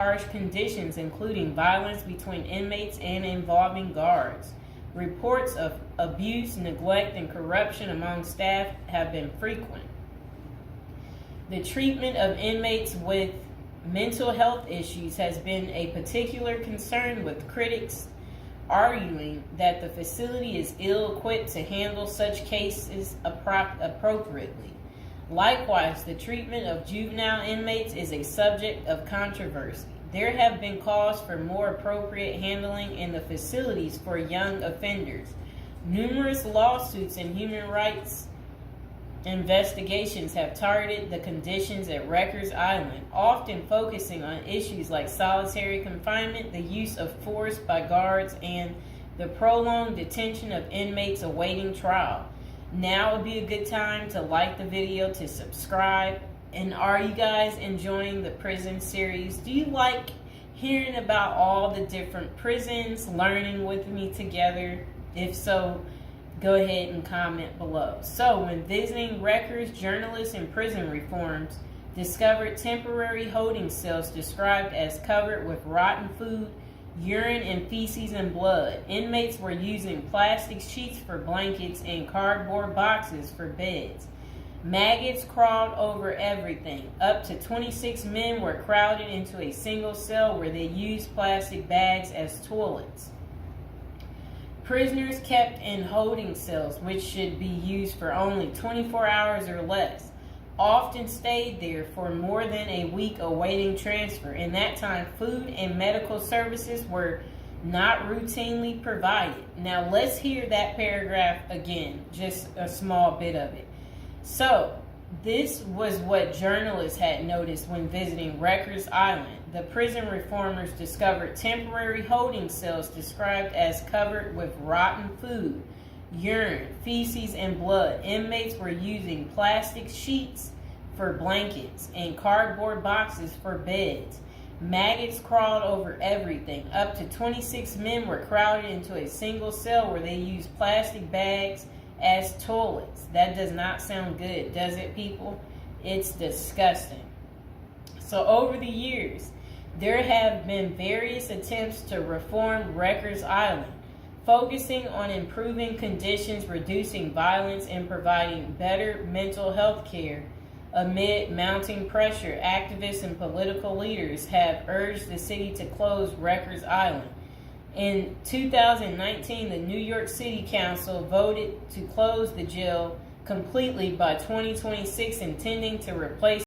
harsh conditions, including violence between inmates and involving guards. Reports of abuse, neglect, and corruption among staff have been frequent. The treatment of inmates with mental health issues has been a particular concern, with critics arguing that the facility is ill-equipped to handle such cases appropriately. Likewise, the treatment of juvenile inmates is a subject of controversy. There have been calls for more appropriate handling in the facilities for young offenders. Numerous lawsuits and human rights investigations have targeted the conditions at Rikers Island, often focusing on issues like solitary confinement, the use of force by guards, and the prolonged detention of inmates awaiting trial. Now would be a good time to like the video, to subscribe. And are you guys enjoying the prison series? Do you like hearing about all the different prisons, learning with me together? If so, go ahead and comment below. So, when visiting Rikers, journalists and prison reforms discovered temporary holding cells described as covered with rotten food, urine and feces and blood. Inmates were using plastic sheets for blankets and cardboard boxes for beds. Maggots crawled over everything. Up to 26 men were crowded into a single cell where they used plastic bags as toilets. Prisoners kept in holding cells, which should be used for only 24 hours or less, often stayed there for more than a week awaiting transfer. In that time, food and medical services were not routinely provided. Now let's hear that paragraph again, just a small bit of it. So, this was what journalists had noticed when visiting Rikers Island. The prison reformers discovered temporary holding cells described as covered with rotten food, urine, feces, and blood. Inmates were using plastic sheets for blankets and cardboard boxes for beds. Maggots crawled over everything. Up to 26 men were crowded into a single cell where they used plastic bags as toilets. That does not sound good, does it, people? It's disgusting. So over the years, there have been various attempts to reform Rikers Island, focusing on improving conditions, reducing violence, and providing better mental health care. Amid mounting pressure, activists and political leaders have urged the city to close Rikers Island. In 2019, the New York City Council voted to close the jail completely by 2026, intending to replace